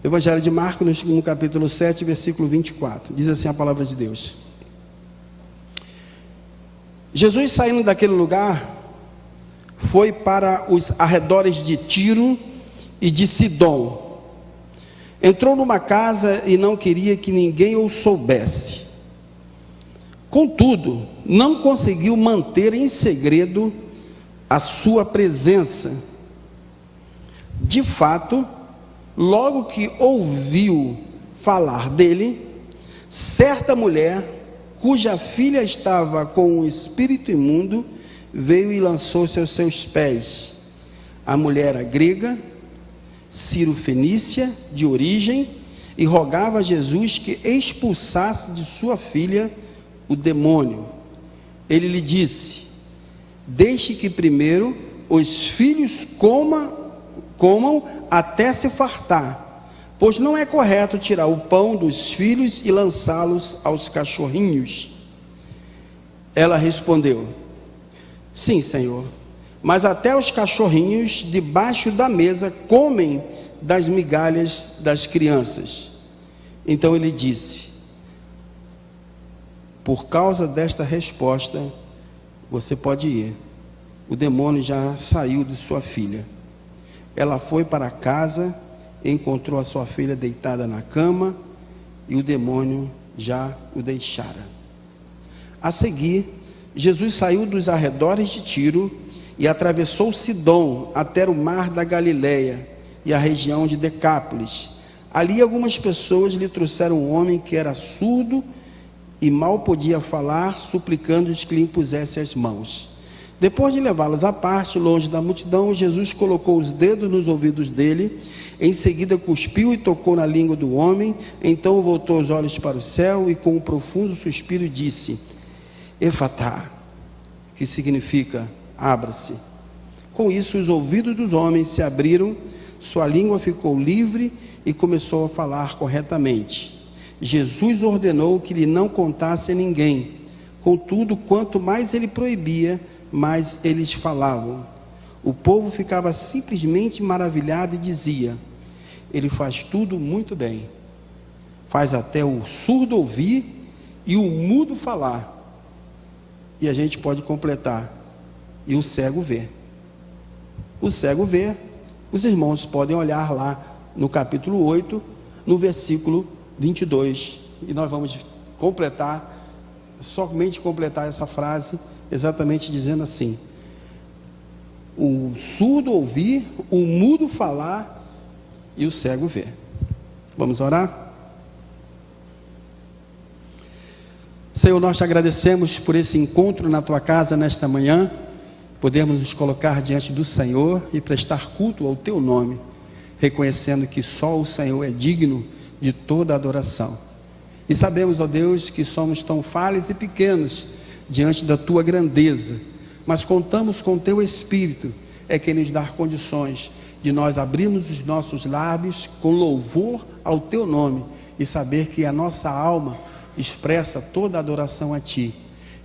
Evangelho de Marcos, no capítulo 7, versículo 24. Diz assim a palavra de Deus. Jesus, saindo daquele lugar, foi para os arredores de Tiro e de Sidom. Entrou numa casa e não queria que ninguém o soubesse. Contudo, não conseguiu manter em segredo a sua presença. De fato, logo que ouviu falar dele, certa mulher, cuja filha estava com um espírito imundo, veio e lançou-se aos seus pés. A mulher era grega, Cirofenícia de origem, e rogava a Jesus que expulsasse de sua filha o demônio. Ele lhe disse: deixe que primeiro os filhos comam até se fartar, pois não é correto tirar o pão dos filhos e lançá-los aos cachorrinhos. Ela respondeu: sim, Senhor, mas até os cachorrinhos debaixo da mesa comem das migalhas das crianças. Então ele disse: por causa desta resposta, você pode ir. O demônio já saiu de sua filha. Ela foi para casa, encontrou a sua filha deitada na cama, e o demônio já o deixara. A seguir, Jesus saiu dos arredores de Tiro e atravessou Sidom até o mar da Galileia e a região de Decápolis. Ali algumas pessoas lhe trouxeram um homem que era surdo e mal podia falar, suplicando-lhes que lhe impusesse as mãos. Depois de levá-los à parte, longe da multidão, Jesus colocou os dedos nos ouvidos dele, em seguida cuspiu e tocou na língua do homem, então voltou os olhos para o céu e com um profundo suspiro disse: Efatá, que significa abra-se. Com isso os ouvidos dos homens se abriram, sua língua ficou livre e começou a falar corretamente. Jesus ordenou que lhe não contasse a ninguém. Contudo, quanto mais ele proibia, mais eles falavam. O povo ficava simplesmente maravilhado e dizia: ele faz tudo muito bem. Faz até o surdo ouvir e o mudo falar. E a gente pode completar: e o cego ver. O cego ver, os irmãos podem olhar lá no capítulo 8, no versículo 22, e nós vamos somente completar essa frase, exatamente dizendo assim: o surdo ouvir, o mudo falar e o cego ver. Vamos orar? Senhor, nós te agradecemos por esse encontro na tua casa nesta manhã. Podemos nos colocar diante do Senhor e prestar culto ao teu nome, reconhecendo que só o Senhor é digno de toda a adoração. E sabemos, ó Deus, que somos tão falhos e pequenos diante da tua grandeza, mas contamos com o teu Espírito, é quem nos dá condições de nós abrirmos os nossos lábios com louvor ao teu nome e saber que a nossa alma expressa toda a adoração a ti.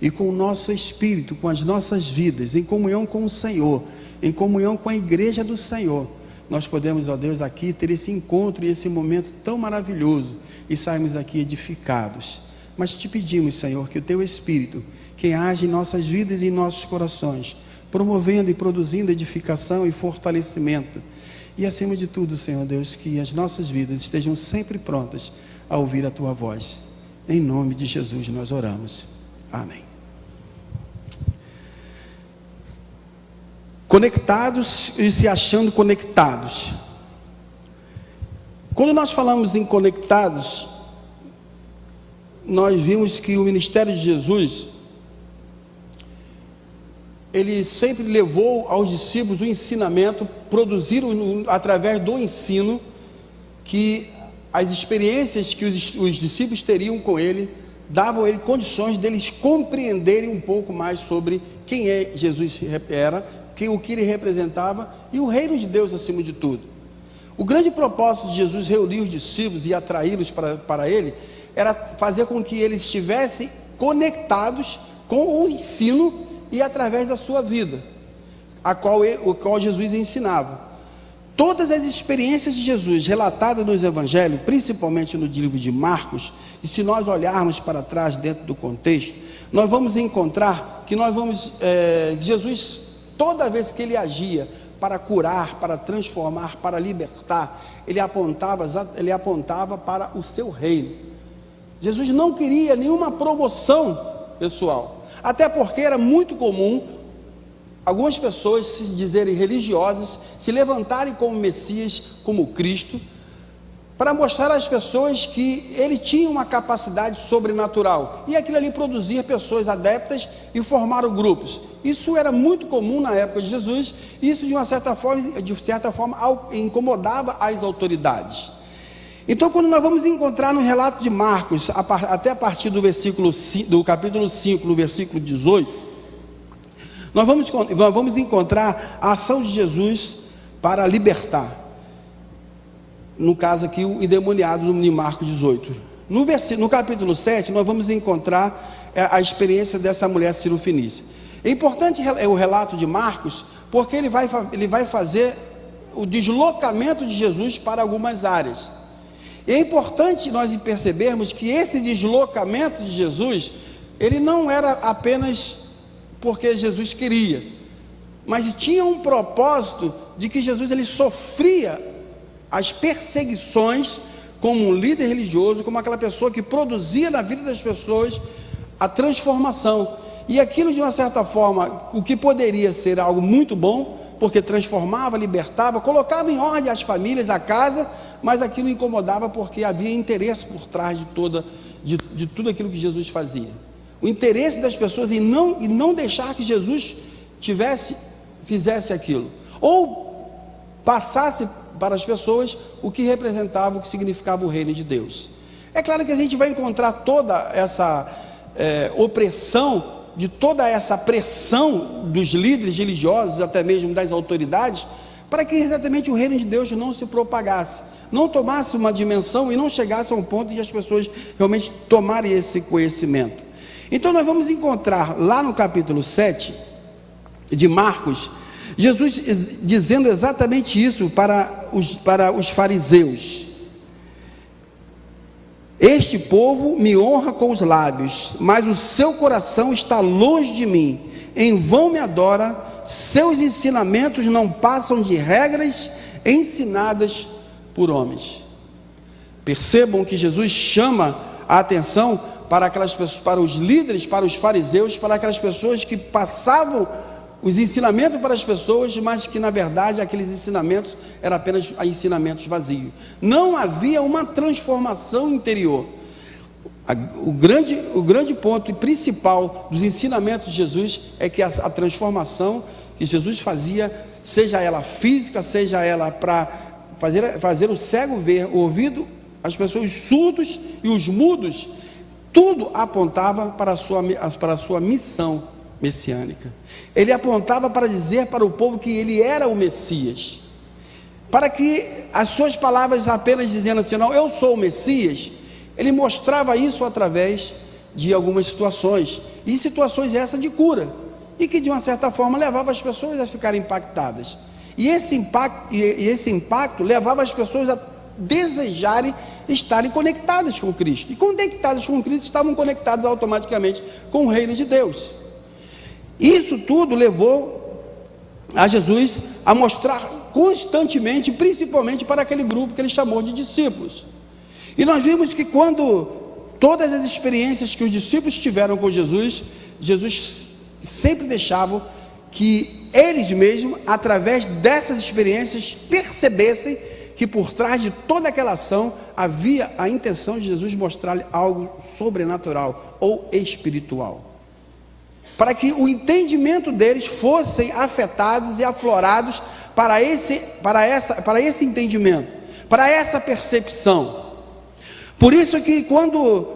E com o nosso espírito, com as nossas vidas, em comunhão com o Senhor, em comunhão com a igreja do Senhor, nós podemos, ó Deus, aqui ter esse encontro e esse momento tão maravilhoso e sairmos aqui edificados. Mas te pedimos, Senhor, que o teu Espírito, que age em nossas vidas e em nossos corações, promovendo e produzindo edificação e fortalecimento. E acima de tudo, Senhor Deus, que as nossas vidas estejam sempre prontas a ouvir a tua voz. Em nome de Jesus nós oramos. Amém. Conectados e se achando conectados. Quando nós falamos em conectados, nós vimos que o ministério de Jesus, ele sempre levou aos discípulos o ensinamento, produziram através do ensino, que as experiências que os discípulos teriam com ele, davam a ele condições deles compreenderem um pouco mais sobre quem Jesus era, o que ele representava e o reino de Deus acima de tudo. O grande propósito de Jesus reunir os discípulos e atraí-los para ele, era fazer com que eles estivessem conectados com o ensino e através da sua vida, o qual Jesus ensinava. Todas as experiências de Jesus relatadas nos evangelhos, principalmente no livro de Marcos, e se nós olharmos para trás dentro do contexto, nós vamos encontrar que Jesus, toda vez que ele agia para curar, para transformar, para libertar, ele apontava para o seu reino. Jesus não queria nenhuma promoção pessoal, até porque era muito comum algumas pessoas se dizerem religiosas, se levantarem como Messias, como Cristo, para mostrar às pessoas que ele tinha uma capacidade sobrenatural, e aquilo ali produzia pessoas adeptas e formaram grupos. Isso era muito comum na época de Jesus, e isso de certa forma incomodava as autoridades. Então, quando nós vamos encontrar no relato de Marcos, até a partir do capítulo 5, no versículo 18, nós vamos encontrar a ação de Jesus para libertar, no caso aqui o endemoniado de Marcos 18. No capítulo 7 nós vamos encontrar a experiência dessa mulher cirofenícia. É importante o relato de Marcos, porque ele vai fazer o deslocamento de Jesus para algumas áreas. E é importante nós percebermos que esse deslocamento de Jesus, ele não era apenas porque Jesus queria, mas tinha um propósito de que Jesus ele sofria as perseguições como um líder religioso, como aquela pessoa que produzia na vida das pessoas a transformação, e aquilo de uma certa forma, o que poderia ser algo muito bom, porque transformava, libertava, colocava em ordem as famílias, a casa, mas aquilo incomodava porque havia interesse por trás de tudo aquilo que Jesus fazia. O interesse das pessoas em não deixar que Jesus fizesse aquilo, ou passasse para as pessoas o que representava, o que significava o reino de Deus. É claro que a gente vai encontrar toda essa opressão, de toda essa pressão dos líderes religiosos, até mesmo das autoridades, para que exatamente o reino de Deus não se propagasse, não tomasse uma dimensão e não chegasse a um ponto de as pessoas realmente tomarem esse conhecimento. Então nós vamos encontrar lá no capítulo 7 de Marcos, Jesus dizendo exatamente isso para os fariseus: este povo me honra com os lábios, mas o seu coração está longe de mim, em vão me adora, seus ensinamentos não passam de regras ensinadas por homens. Percebam que Jesus chama a atenção para aquelas pessoas, para os líderes, para os fariseus, para aquelas pessoas que passavam os ensinamentos para as pessoas, mas que na verdade aqueles ensinamentos eram apenas ensinamentos vazios. Não havia uma transformação interior. O grande ponto principal dos ensinamentos de Jesus é que a transformação que Jesus fazia, seja ela física, seja ela para fazer o cego ver, o ouvido, as pessoas, os surdos e os mudos, tudo apontava para a sua missão messiânica. Ele apontava para dizer para o povo que ele era o Messias, para que as suas palavras apenas dizendo assim, não, eu sou o Messias, ele mostrava isso através de algumas situações, e situações essas de cura, e que de uma certa forma levava as pessoas a ficarem impactadas, e esse impacto levava as pessoas a desejarem estarem conectadas com Cristo, e conectadas com Cristo estavam conectadas automaticamente com o reino de Deus. Isso tudo levou a Jesus a mostrar constantemente, principalmente para aquele grupo que ele chamou de discípulos. E nós vimos que quando todas as experiências que os discípulos tiveram com Jesus, Jesus sempre deixava que eles mesmos, através dessas experiências, percebessem que por trás de toda aquela ação havia a intenção de Jesus mostrar-lhe algo sobrenatural ou espiritual, para que o entendimento deles fossem afetados e aflorados para esse entendimento, para essa percepção. Por isso que quando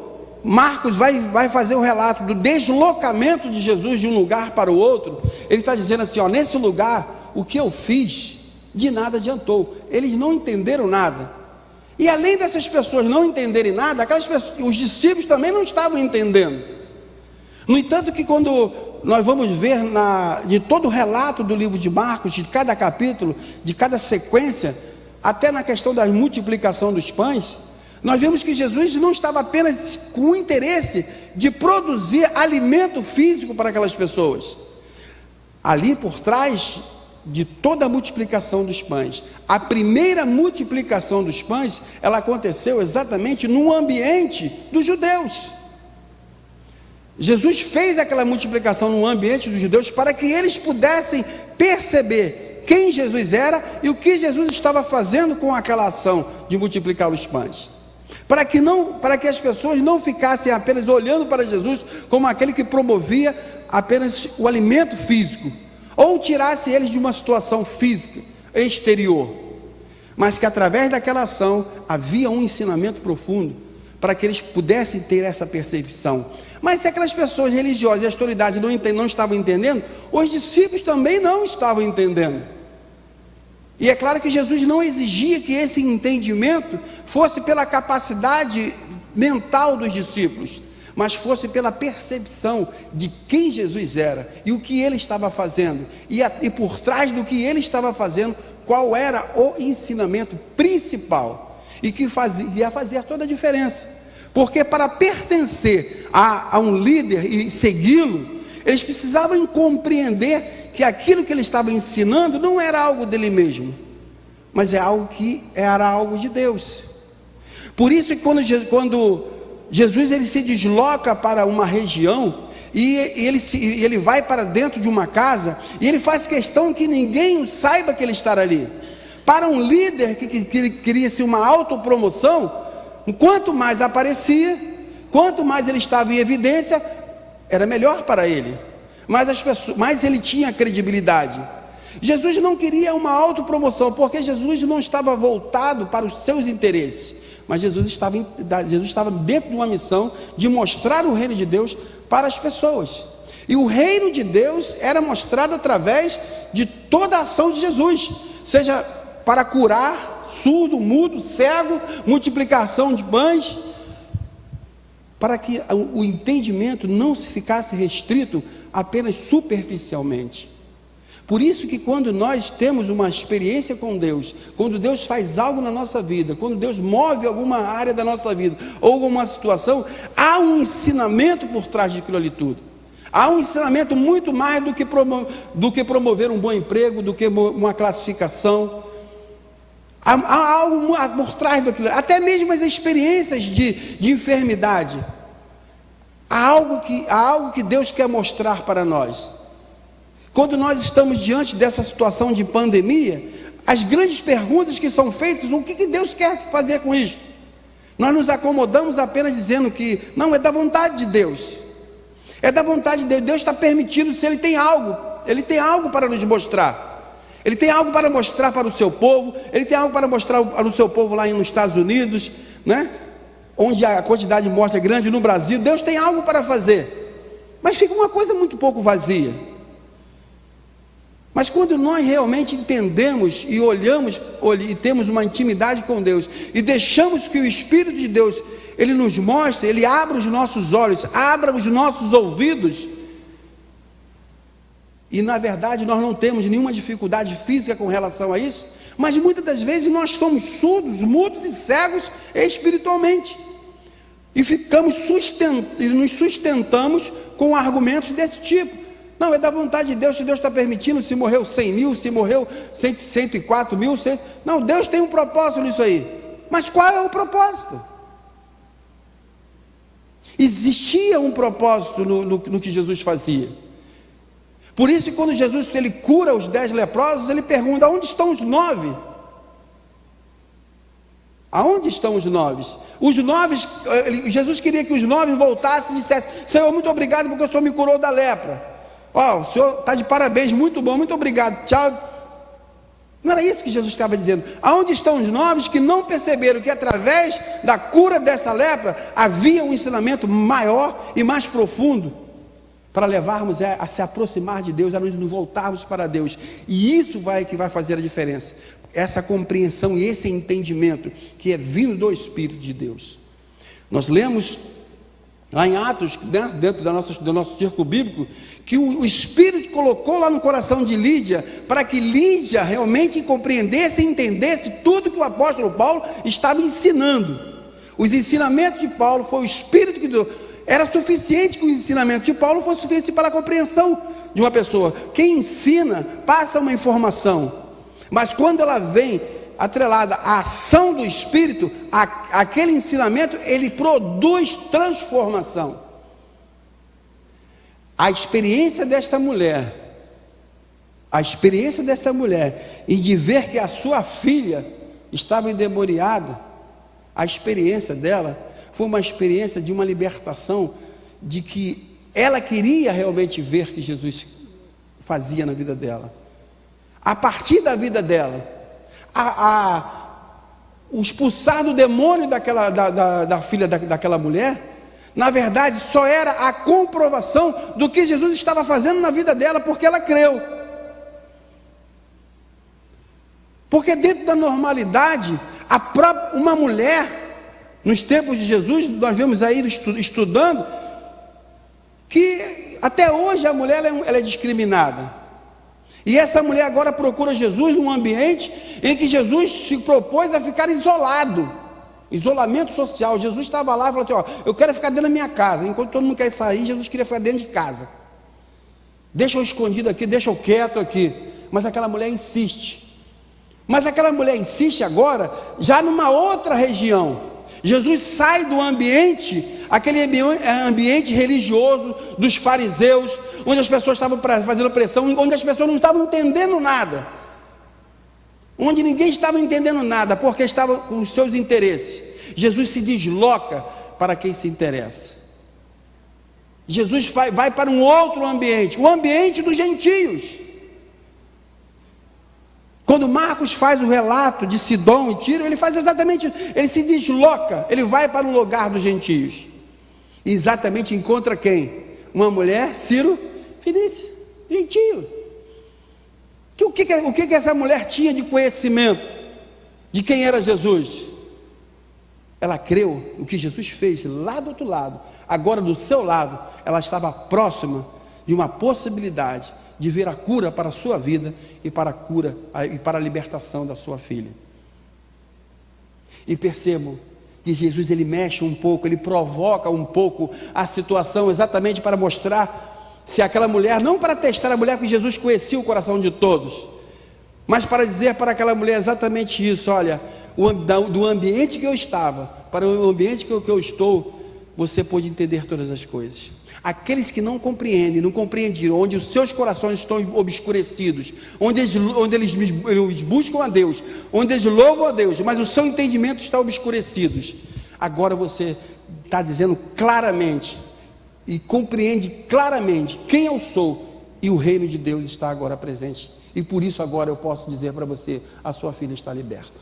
Marcos vai fazer o relato do deslocamento de Jesus de um lugar para o outro, ele está dizendo assim, ó, nesse lugar o que eu fiz de nada adiantou, eles não entenderam nada, e além dessas pessoas não entenderem nada, os discípulos também não estavam entendendo. No entanto que quando nós vamos ver de todo o relato do livro de Marcos, de cada capítulo, de cada sequência, até na questão da multiplicação dos pães, nós vemos que Jesus não estava apenas com o interesse de produzir alimento físico para aquelas pessoas. Ali por trás de toda a multiplicação dos pães, a primeira multiplicação dos pães, ela aconteceu exatamente no ambiente dos judeus. Jesus fez aquela multiplicação no ambiente dos judeus para que eles pudessem perceber quem Jesus era e o que Jesus estava fazendo com aquela ação de multiplicar os pães. Para que as pessoas não ficassem apenas olhando para Jesus como aquele que promovia apenas o alimento físico, ou tirasse eles de uma situação física exterior, mas que através daquela ação havia um ensinamento profundo para que eles pudessem ter essa percepção. Mas se aquelas pessoas religiosas e a autoridade não estavam entendendo, os discípulos também não estavam entendendo. E é claro que Jesus não exigia que esse entendimento fosse pela capacidade mental dos discípulos, mas fosse pela percepção de quem Jesus era e o que ele estava fazendo, e por trás do que ele estava fazendo, qual era o ensinamento principal, e que ia fazer toda a diferença. Porque para pertencer a um líder e segui-lo, eles precisavam compreender que aquilo que ele estava ensinando não era algo dele mesmo, mas era algo de Deus. Por isso que quando Jesus ele se desloca para uma região e ele vai para dentro de uma casa, e ele faz questão que ninguém saiba que ele está ali. Para um líder que queria-se uma autopromoção, quanto mais aparecia, quanto mais ele estava em evidência, era melhor para ele, mas ele tinha credibilidade. Jesus não queria uma autopromoção, porque Jesus não estava voltado para os seus interesses, mas Jesus estava dentro de uma missão de mostrar o reino de Deus para as pessoas. E o reino de Deus era mostrado através de toda a ação de Jesus, seja para curar surdo, mudo, cego, multiplicação de pães, para que o entendimento não se ficasse restrito apenas superficialmente. Por isso que quando nós temos uma experiência com Deus, quando Deus faz algo na nossa vida, quando Deus move alguma área da nossa vida, ou alguma situação, há um ensinamento por trás daquilo ali tudo. Há um ensinamento muito mais do que promover um bom emprego, do que uma classificação. Há algo por trás daquilo, até mesmo as experiências de enfermidade. Há algo que Deus quer mostrar para nós. Quando nós estamos diante dessa situação de pandemia, as grandes perguntas que são feitas, o que Deus quer fazer com isso? Nós nos acomodamos apenas dizendo que não, é da vontade de Deus. É da vontade de Deus. Deus está permitindo, se Ele tem algo para nos mostrar. Ele tem algo para mostrar para o seu povo, Ele tem algo para mostrar para o seu povo lá nos Estados Unidos, né? Onde a quantidade de morte é grande, no Brasil. Deus tem algo para fazer, mas fica uma coisa muito pouco vazia. Mas quando nós realmente entendemos e olhamos e temos uma intimidade com Deus, e deixamos que o Espírito de Deus, Ele nos mostre, Ele abra os nossos olhos, abra os nossos ouvidos, e na verdade nós não temos nenhuma dificuldade física com relação a isso, mas muitas das vezes nós somos surdos, mudos e cegos espiritualmente, e nos sustentamos com argumentos desse tipo. Não, é da vontade de Deus, se Deus está permitindo, se morreu 100 mil, se morreu 104 mil, não, Deus tem um propósito nisso aí. Mas qual é o propósito? Existia um propósito no que Jesus fazia. Por isso que quando Jesus ele cura os 10 leprosos, ele pergunta: onde estão os 9? Aonde estão os 9? Os 9, Jesus queria que os 9 voltassem e dissessem: Senhor, muito obrigado porque o Senhor me curou da lepra. O Senhor está de parabéns, muito bom, muito obrigado, tchau. Não era isso que Jesus estava dizendo. Aonde estão os 9 que não perceberam que através da cura dessa lepra havia um ensinamento maior e mais profundo para levarmos a se aproximar de Deus, a nos voltarmos para Deus. E isso que vai fazer a diferença. Essa compreensão e esse entendimento que é vindo do Espírito de Deus. Nós lemos lá em Atos, né, dentro do nosso círculo bíblico, que o Espírito colocou lá no coração de Lídia, para que Lídia realmente compreendesse e entendesse tudo que o apóstolo Paulo estava ensinando. Os ensinamentos de Paulo, foi o Espírito que deu. Era suficiente que o ensinamento de Paulo fosse suficiente para a compreensão de uma pessoa. Quem ensina, passa uma informação, mas quando ela vem atrelada à ação do Espírito, aquele ensinamento, ele produz transformação. A experiência desta mulher e de ver que a sua filha estava endemoniada, a experiência dela foi uma experiência de uma libertação, de que ela queria realmente ver que Jesus fazia na vida dela. A partir da vida dela, o expulsar do demônio da filha daquela mulher, na verdade só era a comprovação do que Jesus estava fazendo na vida dela, porque ela creu. Porque dentro da normalidade, uma mulher, nos tempos de Jesus, nós vemos aí estudando, que até hoje a mulher ela é discriminada. E essa mulher agora procura Jesus num ambiente em que Jesus se propôs a ficar isolado, isolamento social. Jesus estava lá e falou assim: ó, eu quero ficar dentro da minha casa. Enquanto todo mundo quer sair, Jesus queria ficar dentro de casa. Deixa eu escondido aqui, deixa eu quieto aqui. Mas aquela mulher insiste. Mas aquela mulher insiste agora, já numa outra região. Jesus sai do ambiente, aquele ambiente religioso dos fariseus, onde as pessoas estavam fazendo pressão, onde as pessoas não estavam entendendo nada, onde ninguém estava entendendo nada, porque estava com os seus interesses. Jesus se desloca para quem se interessa. Jesus vai para um outro ambiente, o ambiente dos gentios. Quando Marcos faz o relato de Sidom e Tiro, ele faz exatamente isso. Ele se desloca, ele vai para o lugar dos gentios, e exatamente encontra quem? Uma mulher, Ciro Fenícia, gentio. O que essa mulher tinha de conhecimento de quem era Jesus? Ela creu no que Jesus fez lá do outro lado. Agora do seu lado, ela estava próxima de uma possibilidade de ver a cura para a sua vida e para a libertação da sua filha. E percebam que Jesus, ele mexe um pouco, ele provoca um pouco a situação, exatamente para mostrar se aquela mulher, não para testar a mulher, porque Jesus conhecia o coração de todos, mas para dizer para aquela mulher exatamente isso: olha, do ambiente que eu estava para o ambiente que eu estou, você pode entender todas as coisas. Aqueles que não compreendem, não compreenderam, onde os seus corações estão obscurecidos, onde eles buscam a Deus, onde eles louvam a Deus, mas o seu entendimento está obscurecido. Agora você está dizendo claramente e compreende claramente quem eu sou, e o reino de Deus está agora presente. E por isso agora eu posso dizer para você: a sua filha está liberta.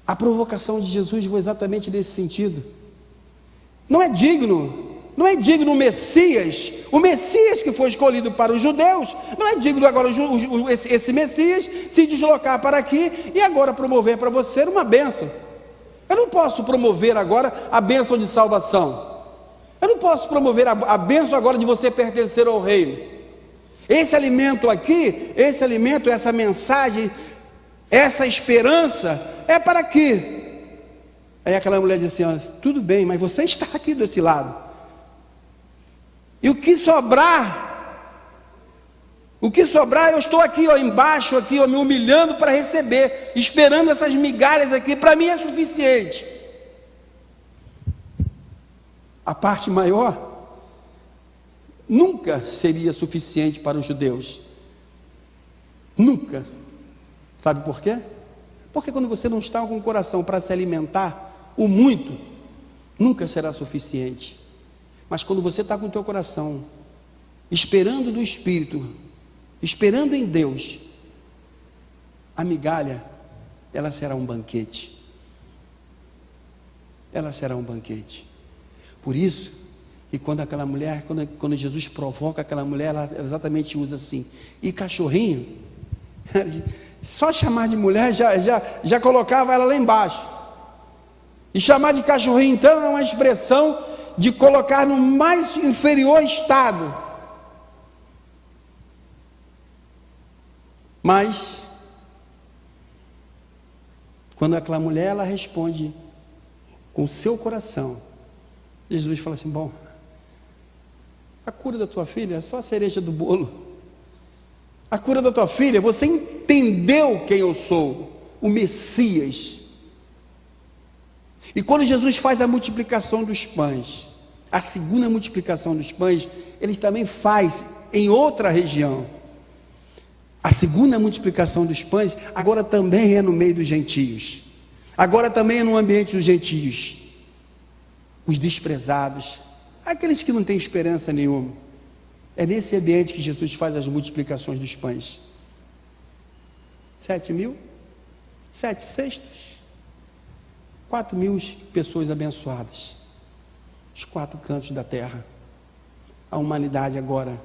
A provocação de Jesus foi exatamente nesse sentido. Não é digno o Messias que foi escolhido para os judeus, não é digno agora esse Messias se deslocar para aqui e agora promover para você uma bênção. Eu não posso promover agora a bênção de salvação, eu não posso promover a bênção agora de você pertencer ao reino. Esse alimento aqui, essa mensagem, essa esperança é para quê? Aí aquela mulher disse assim: tudo bem, mas você está aqui desse lado, e o que sobrar, eu estou aqui embaixo, me humilhando para receber, esperando essas migalhas aqui, para mim é suficiente. A parte maior nunca seria suficiente para os judeus, nunca. Sabe por quê? Porque quando você não está com o coração para se alimentar, o muito nunca será suficiente. Mas quando você está com o teu coração esperando do Espírito, esperando em Deus, a migalha, ela será um banquete. Ela será um banquete. Por isso, e quando aquela mulher, quando Jesus provoca aquela mulher, ela exatamente usa assim: e cachorrinho? Só chamar de mulher já colocava ela lá embaixo. E chamar de cachorrinho, então, é uma expressão de colocar no mais inferior estado. Mas, quando aquela mulher, ela responde com o seu coração, Jesus fala assim: bom, a cura da tua filha é só a cereja do bolo. A cura da tua filha, você entendeu quem eu sou, o Messias. E quando Jesus faz a multiplicação dos pães, a segunda multiplicação dos pães, ele também faz em outra região. A segunda multiplicação dos pães agora também é no meio dos gentios. Agora também é no ambiente dos gentios. Os desprezados, aqueles que não têm esperança nenhuma. É nesse ambiente que Jesus faz as multiplicações dos pães. 7.000, 7 cestos, 4.000 pessoas abençoadas. Os 4 cantos da terra. A humanidade agora,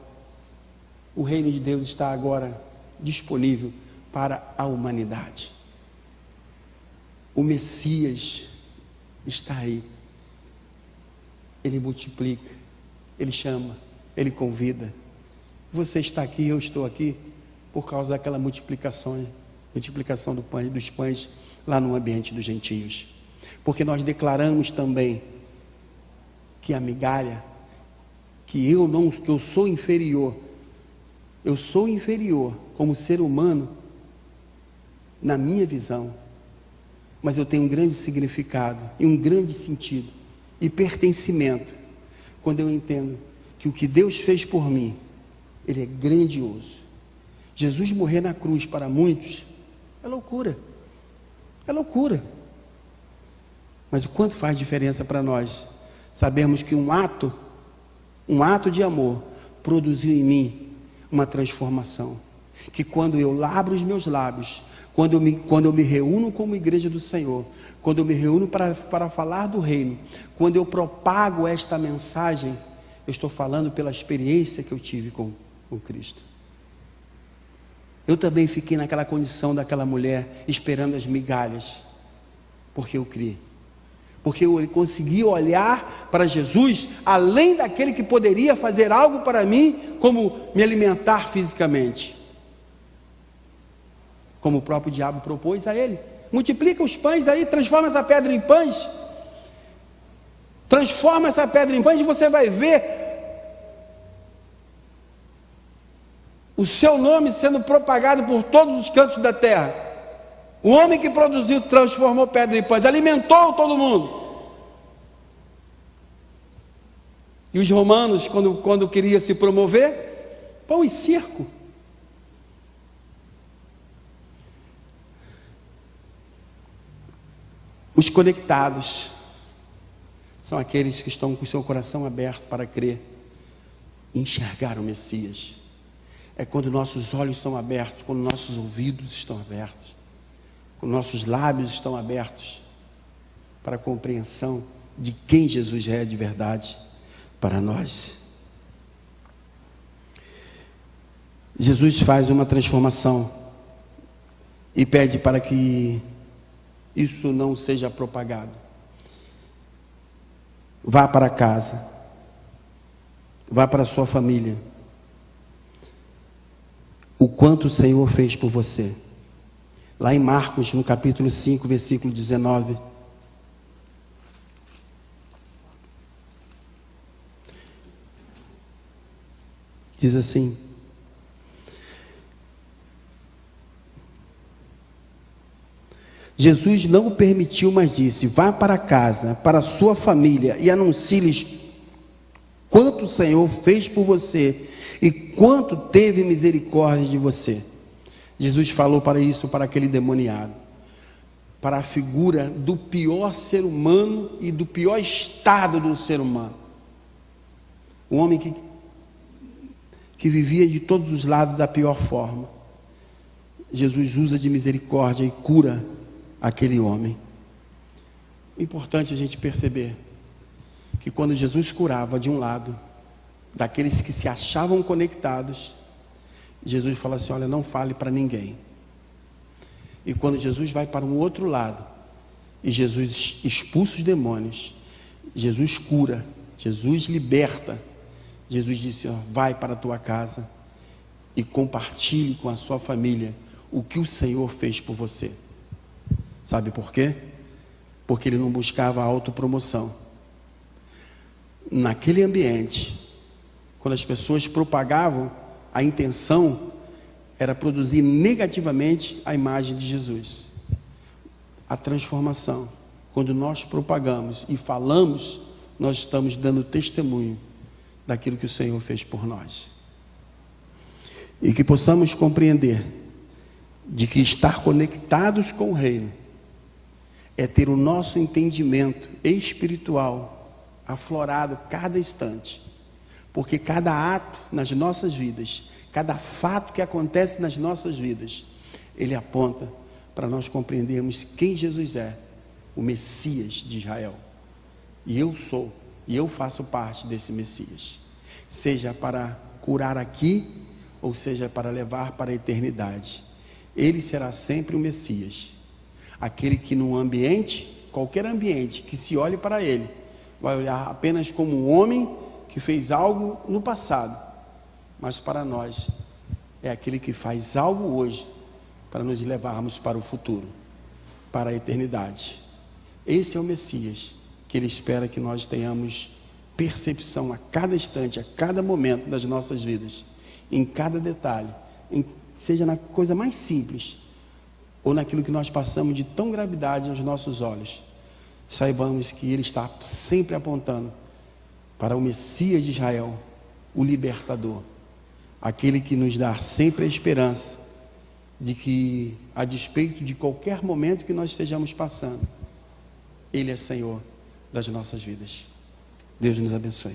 o reino de Deus está agora disponível para a humanidade. O Messias está aí. Ele multiplica, ele chama, ele convida. Você está aqui, eu estou aqui por causa daquela multiplicação dos pães lá no ambiente dos gentios. Porque nós declaramos também que a migalha, que eu sou inferior como ser humano na minha visão, mas eu tenho um grande significado e um grande sentido e pertencimento quando eu entendo que o que Deus fez por mim, ele é grandioso. Jesus morrer na cruz para muitos é loucura, mas o quanto faz diferença para nós sabemos que um ato de amor produziu em mim uma transformação, que quando eu abro os meus lábios, quando eu me reúno como igreja do Senhor, quando eu me reúno para falar do reino, quando eu propago esta mensagem, eu estou falando pela experiência que eu tive com Cristo. Eu também fiquei naquela condição daquela mulher, esperando as migalhas, porque eu criei. Porque eu consegui olhar para Jesus, além daquele que poderia fazer algo para mim, como me alimentar fisicamente. Como o próprio diabo propôs a ele: multiplica os pães aí, transforma essa pedra em pães. Transforma essa pedra em pães e você vai ver o seu nome sendo propagado por todos os cantos da terra. O homem que produziu, transformou pedra em pães, alimentou todo mundo. E os romanos, quando queria se promover, pão e circo. Os conectados são aqueles que estão com o seu coração aberto para crer e enxergar o Messias. É quando nossos olhos estão abertos, quando nossos ouvidos estão abertos, quando nossos lábios estão abertos para a compreensão de quem Jesus é de verdade para nós. Jesus faz uma transformação e pede para que isso não seja propagado. Vá para casa, vá para a sua família. O quanto o Senhor fez por você. Lá em Marcos, no capítulo 5, versículo 19. Diz assim: Jesus não o permitiu, mas disse: vá para casa, para a sua família, e anuncie-lhes quanto o Senhor fez por você e quanto teve misericórdia de você. Jesus falou para isso, para aquele demoniado, para a figura do pior ser humano e do pior estado do ser humano. Um homem que vivia de todos os lados da pior forma. Jesus usa de misericórdia e cura aquele homem. É importante a gente perceber que quando Jesus curava de um lado, daqueles que se achavam conectados, Jesus fala assim: olha, não fale para ninguém. E quando Jesus vai para um outro lado, E Jesus expulsa os demônios, Jesus cura, Jesus liberta. Jesus disse: ó, vai para a tua casa e compartilhe com a sua família o que o Senhor fez por você. Sabe por quê? Porque ele não buscava autopromoção. Naquele ambiente, quando as pessoas propagavam, a intenção era produzir negativamente a imagem de Jesus. A transformação, quando nós propagamos e falamos, nós estamos dando testemunho daquilo que o Senhor fez por nós. E que possamos compreender de que estar conectados com o reino é ter o nosso entendimento espiritual aflorado cada instante, porque cada ato nas nossas vidas, cada fato que acontece nas nossas vidas, ele aponta para nós compreendermos quem Jesus é, o Messias de Israel. E eu sou, e eu faço parte desse Messias, seja para curar aqui, ou seja para levar para a eternidade. Ele será sempre o Messias, aquele que num ambiente, qualquer ambiente, que se olhe para ele, vai olhar apenas como um homem que fez algo no passado, mas para nós, é aquele que faz algo hoje, para nos levarmos para o futuro, para a eternidade. Esse é o Messias, que ele espera que nós tenhamos percepção a cada instante, a cada momento das nossas vidas, em cada detalhe, seja na coisa mais simples, ou naquilo que nós passamos de tão gravidade aos nossos olhos. Saibamos que ele está sempre apontando para o Messias de Israel, o libertador, aquele que nos dá sempre a esperança de que, a despeito de qualquer momento que nós estejamos passando, ele é Senhor das nossas vidas. Deus nos abençoe.